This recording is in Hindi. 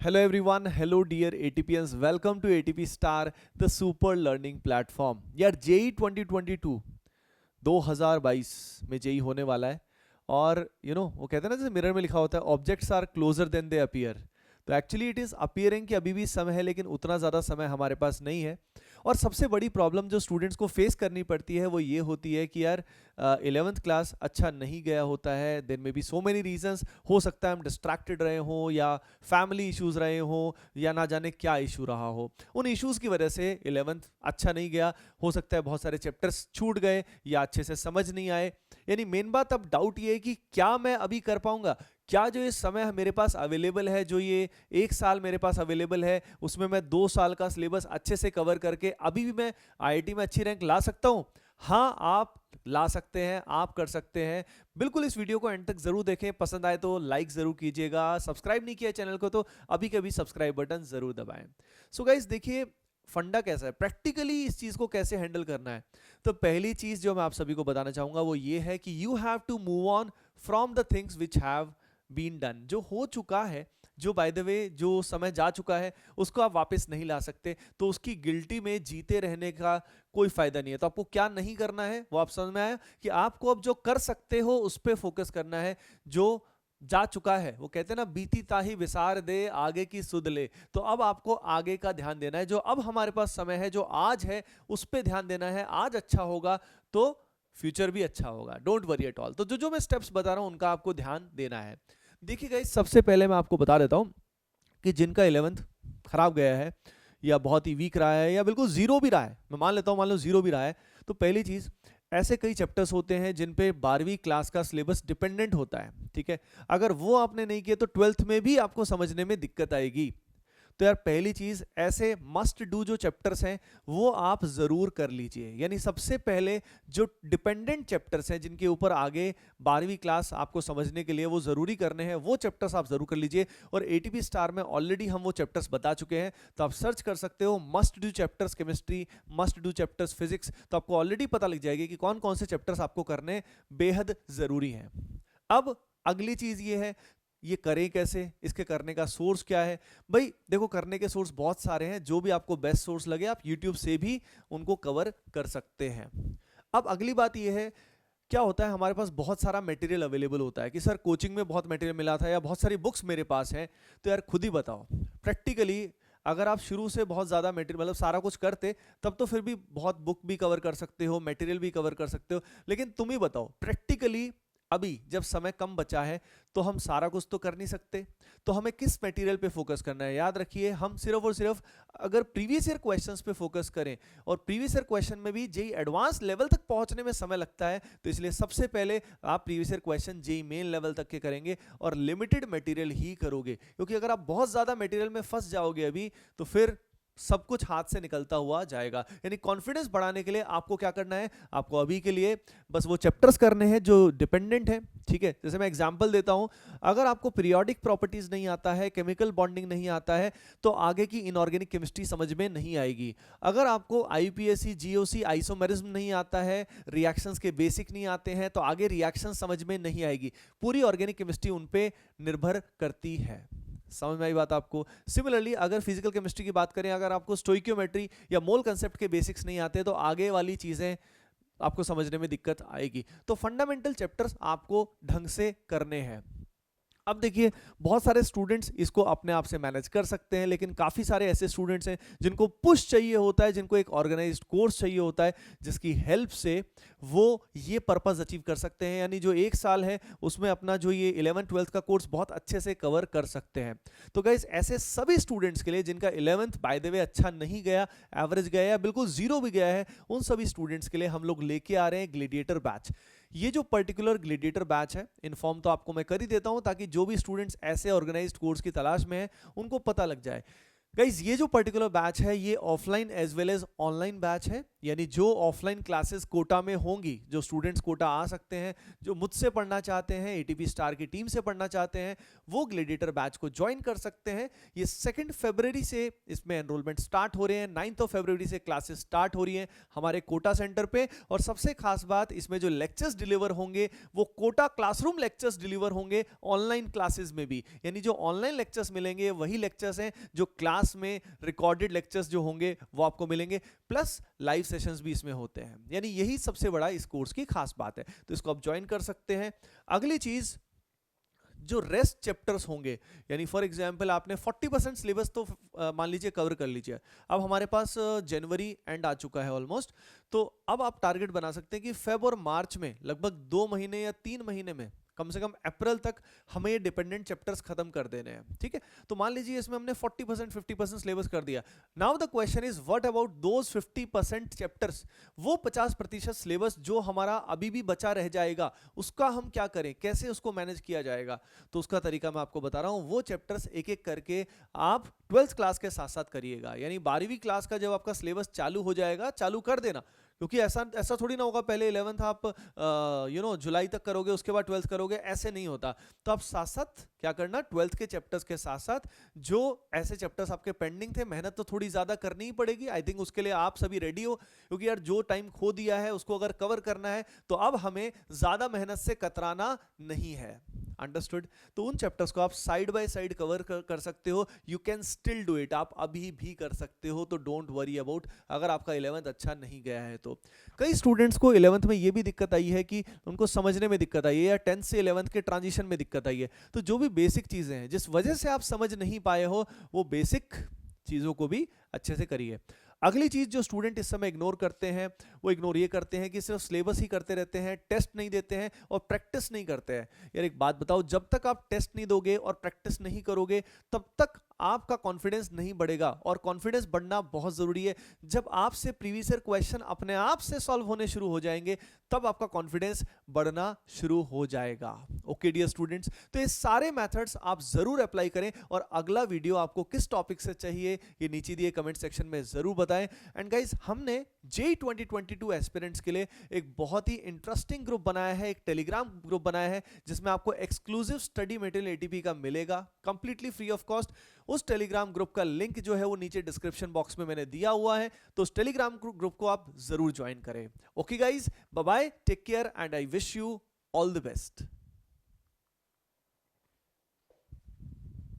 Hello everyone, hello dear ATPians, welcome to ATP Star, the super learning platform. यार जेई 2022 में जेई होने वाला है और वो कहते हैं ना जैसे मिरर में लिखा होता है objects are closer than they appear. तो एक्चुअली इट इज़ अपीयरिंग कि अभी भी समय है लेकिन उतना ज़्यादा समय हमारे पास नहीं है। और सबसे बड़ी प्रॉब्लम जो स्टूडेंट्स को फेस करनी पड़ती है वो ये होती है कि यार 11th क्लास अच्छा नहीं गया होता है। There may be so many reasons, हो सकता है हम डिस्ट्रैक्टेड रहे हों या फैमिली इश्यूज रहे हों या ना जाने क्या इशू रहा हो। उन इश्यूज की वजह से 11th अच्छा नहीं गया, हो सकता है बहुत सारे चैप्टर्स छूट गए या अच्छे से समझ नहीं आए। यानी मेन बात अब डाउट ये है कि क्या मैं अभी कर पाऊंगा, क्या जो ये समय मेरे पास अवेलेबल है, जो ये 1 साल मेरे पास अवेलेबल है, उसमें मैं 2 साल का सिलेबस अच्छे से कवर करके अभी भी मैं आईआईटी में अच्छी रैंक ला सकता हूँ? हाँ, आप ला सकते हैं, आप कर सकते हैं। बिल्कुल इस वीडियो को एंड तक जरूर देखें, पसंद आए तो लाइक जरूर कीजिएगा, सब्सक्राइब नहीं किया चैनल को तो अभी के अभी सब्सक्राइब बटन जरूर दबाएं। सो गाइस देखिए फंडा कैसा है, प्रैक्टिकली इस चीज को कैसे हैंडल करना है। तो पहली चीज जो मैं आप सभी को बताना चाहूंगा वो ये है कि you have to move on from the things which have been done. जो हो चुका है, जो बाय द वे जो समय जा चुका है, उसको आप वापस नहीं ला सकते, तो उसकी गिल्टी में जीते रहने का कोई फायदा नहीं है। तो आपको क्या नहीं करना है वो आप समझ में आया कि आपको अब जो कर सकते हो उस पर फोकस करना है। जो जा चुका है, वो कहते हैं ना बीती ताही विसार दे आगे की सुध ले, तो अब आपको आगे का ध्यान देना है। जो अब हमारे पास समय है, जो आज है, उस पर ध्यान देना है। आज अच्छा होगा तो फ्यूचर भी अच्छा होगा, डोंट वरी एट ऑल। तो जो जो मैं स्टेप्स बता रहा हूं उनका आपको ध्यान देना है। देखिए गाइस, सबसे पहले मैं आपको बता देता हूं कि जिनका 11th खराब गया है या बहुत ही वीक रहा है या बिल्कुल जीरो भी रहा है, मैं मान लेता हूं, मान लो जीरो भी रहा है, तो पहली चीज, ऐसे कई चैप्टर्स होते हैं जिन पे 12वीं क्लास का सिलेबस डिपेंडेंट होता है, ठीक है। अगर वो आपने नहीं किए तो 12th में भी आपको समझने में दिक्कत आएगी। तो यार पहली चीज, ऐसे मस्ट डू जो चैप्टर्स हैं वो आप जरूर कर लीजिए। यानी सबसे पहले जो डिपेंडेंट चैप्टर्स हैं जिनके ऊपर आगे 12वीं क्लास आपको समझने के लिए वो जरूरी करने हैं, वो चैप्टर्स आप जरूर कर लीजिए। और एटीपी स्टार में ऑलरेडी हम वो चैप्टर्स बता चुके हैं, तो आप सर्च कर सकते हो must do chapters chemistry, must do chapters physics, तो आपको ऑलरेडी पता लग जाएगी कि कौन कौन से चैप्टर्स आपको करने बेहद जरूरी हैं। अब अगली चीज ये है, ये करें कैसे, इसके करने का सोर्स क्या है। भाई देखो, करने के सोर्स बहुत सारे हैं, जो भी आपको बेस्ट सोर्स लगे आप यूट्यूब से भी उनको कवर कर सकते हैं। अब अगली बात ये है, क्या होता है हमारे पास बहुत सारा मटेरियल अवेलेबल होता है कि सर कोचिंग में बहुत मटेरियल मिला था या बहुत सारी बुक्स मेरे पास हैं। तो यार खुद ही बताओ, प्रैक्टिकली अगर आप शुरू से बहुत ज़्यादा मटेरियल मतलब सारा कुछ करते तब तो फिर भी बहुत बुक भी कवर कर सकते हो, मटेरियल भी कवर कर सकते हो। लेकिन तुम ही बताओ, प्रैक्टिकली अभी जब समय कम बचा है तो हम सारा कुछ तो कर नहीं सकते, तो हमें किस मटेरियल पे फोकस करना है। याद रखिए, हम सिर्फ और सिर्फ अगर प्रीवियस ईयर क्वेश्चंस पे फोकस करें, और प्रीवियस ईयर क्वेश्चन में भी जेई एडवांस लेवल तक पहुंचने में समय लगता है, तो इसलिए सबसे पहले आप previous year question JEE main level तक के करेंगे और लिमिटेड मटेरियल ही करोगे। क्योंकि अगर आप बहुत ज्यादा मटेरियल में फंस जाओगे अभी, तो फिर सब कुछ हाथ से निकलता हुआ जाएगा। यानी कॉन्फिडेंस बढ़ाने के लिए आपको क्या करना है, आपको अभी के लिए बस वो चैप्टर्स करने हैं जो डिपेंडेंट है, ठीक है। जैसे मैं एग्जांपल देता हूं, अगर आपको पीरियोडिक प्रॉपर्टीज नहीं आता है, केमिकल बॉन्डिंग नहीं आता है, तो आगे की इनऑर्गेनिक केमिस्ट्री समझ में नहीं आएगी। अगर आपको आईपीएससी, जीओसी, आइसोमेरिज्म नहीं आता है, रिएक्शंस के बेसिक नहीं आते हैं, तो आगे रिएक्शन समझ में नहीं आएगी। पूरी ऑर्गेनिक केमिस्ट्री उन पे निर्भर करती है। समझ में आई बात आपको? सिमिलरली अगर फिजिकल केमिस्ट्री की बात करें, अगर आपको स्टोइकियोमेट्री या मोल कंसेप्ट के बेसिक्स नहीं आते, तो आगे वाली चीजें आपको समझने में दिक्कत आएगी। तो फंडामेंटल चैप्टर्स आपको ढंग से करने हैं। अब देखिए, बहुत सारे स्टूडेंट्स इसको अपने आप से मैनेज कर सकते हैं, लेकिन काफ़ी सारे ऐसे स्टूडेंट्स हैं जिनको पुश चाहिए होता है, जिनको एक ऑर्गेनाइज्ड कोर्स चाहिए होता है, जिसकी हेल्प से वो ये पर्पस अचीव कर सकते हैं। यानी जो 1 साल है उसमें अपना जो ये 11th-12th का कोर्स बहुत अच्छे से कवर कर सकते हैं। तो गाइस, ऐसे सभी स्टूडेंट्स के लिए जिनका 11th बाय द वे अच्छा नहीं गया, एवरेज गया या बिल्कुल जीरो भी गया है, उन सभी स्टूडेंट्स के लिए हम लोग लेके आ रहे हैं ग्लेडिएटर बैच। ये जो पर्टिकुलर ग्लेडिएटर बैच है, इन्फॉर्म तो आपको मैं कर ही देता हूं ताकि जो भी स्टूडेंट्स ऐसे ऑर्गेनाइज्ड कोर्स की तलाश में हैं उनको पता लग जाए। गाइज, ये जो पर्टिकुलर बैच है ये offline as well as online batch है। यानी जो ऑफलाइन क्लासेस कोटा में होंगी, जो स्टूडेंट्स कोटा आ सकते हैं, जो मुझसे पढ़ना चाहते हैं, एटीपी स्टार की टीम से पढ़ना चाहते हैं, वो ग्लेडिएटर बैच को ज्वाइन कर सकते हैं। ये 2 फरवरी से इसमें एनरोलमेंट स्टार्ट हो रहे हैं, 9 फरवरी से क्लासेस स्टार्ट हो रही हैं हमारे कोटा सेंटर पे। और सबसे खास बात, इसमें जो लेक्चर्स डिलीवर होंगे वो कोटा क्लासरूम लेक्चर्स डिलीवर होंगे ऑनलाइन क्लासेस में भी। यानी जो ऑनलाइन लेक्चर्स मिलेंगे वही लेक्चर्स हैं जो क्लास में रिकॉर्डेड लेक्चर्स जो होंगे वो आपको मिलेंगे, प्लस लाइव सेशंस भी इसमें होते हैं। यानी यही सबसे बड़ा इस कोर्स की खास बात है, तो इसको आप ज्वाइन कर सकते हैं। अगली चीज, जो रेस्ट चैप्टर्स होंगे, यानी फॉर एग्जांपल आपने 40% सिलेबस तो मान लीजिए कवर कर लीजिए। अब हमारे पास जनवरी एंड आ चुका है ऑलमोस्ट, तो अब आप टारगेट बना सकते हैं कि फेब और मार्च में लगभग 2 महीने या 3 महीने में, कम से कम अप्रैल तक हमें ये डिपेंडेंट चैप्टर्स खत्म कर देने हैं। ठीक है, तो मान लीजिए इसमें हमने 40% 50% सिलेबस कर दिया। Now the question is what about those 50% chapters, वो 50% सिलेबस जो हमारा अभी भी बचा रह जाएगा, उसका हम क्या करें, कैसे उसको मैनेज किया जाएगा। तो उसका तरीका मैं आपको बता रहा हूं, वो चैप्टर्स एक एक करके आप 12th क्लास के साथ साथ करिएगा। यानी 12वीं क्लास का जब आपका सिलेबस चालू हो जाएगा, चालू कर देना, क्योंकि ऐसा थोड़ी ना होगा पहले 11th आप जुलाई तक करोगे उसके बाद 12th करोगे, ऐसे नहीं होता। तो आप साथ साथ क्या करना, 12th के चैप्टर्स के साथ साथ जो ऐसे चैप्टर्स आपके पेंडिंग थे, मेहनत तो थोड़ी ज्यादा करनी ही पड़ेगी। आई थिंक उसके लिए आप सभी रेडी हो, क्योंकि यार जो टाइम खो दिया है उसको अगर कवर करना है तो अब हमें ज्यादा मेहनत से कतराना नहीं है। अंडरस्टूड। तो उन चैप्टर्स को आप साइड बाय साइड कवर कर सकते हो। You can still do it, आप अभी भी कर सकते हो, तो डोंट वरी अबाउट अगर आपका 11th अच्छा नहीं गया है तो। कई स्टूडेंट्स को 11th में ये भी दिक्कत आई है कि उनको समझने में दिक्कत आई है, या 10th से 11th के ट्रांजिशन में दिक्कत आई है। तो जो भी बेसिक चीजें हैं जिस वजह से आप समझ नहीं पाए हो, वो बेसिक चीजों को भी अच्छे से करिए। अगली चीज जो स्टूडेंट इस समय इग्नोर करते हैं, वो इग्नोर ये करते हैं कि सिर्फ सिलेबस ही करते रहते हैं, टेस्ट नहीं देते हैं और प्रैक्टिस नहीं करते हैं। यार एक बात बताओ, जब तक आप टेस्ट नहीं दोगे और प्रैक्टिस नहीं करोगे तब तक आपका कॉन्फिडेंस नहीं बढ़ेगा। और कॉन्फिडेंस बढ़ना बहुत जरूरी है। जब आपसे प्रीवियस ईयर क्वेश्चन अपने आप से सॉल्व होने शुरू हो जाएंगे, तब आपका कॉन्फिडेंस बढ़ना शुरू हो जाएगा। ओके डियर स्टूडेंट्स, तो ये सारे मेथड्स आप जरूर अप्लाई करें। और अगला वीडियो आपको किस टॉपिक से चाहिए ये नीचे दिए कमेंट सेक्शन में जरूर बताएं। एंड गाइस, हमने जेईई 2022 एस्पिरेंट्स के लिए एक बहुत ही इंटरेस्टिंग ग्रुप बनाया है, एक टेलीग्राम ग्रुप बनाया है, जिसमें आपको एक्सक्लूसिव स्टडी मटेरियल एटीपी का मिलेगा कंप्लीटली फ्री ऑफ कॉस्ट। उस टेलीग्राम ग्रुप का लिंक जो है वो नीचे डिस्क्रिप्शन बॉक्स में मैंने दिया हुआ है, तो उस टेलीग्राम ग्रुप को आप जरूर ज्वाइन करें। Okay guys, bye bye, take care and I wish you all the best.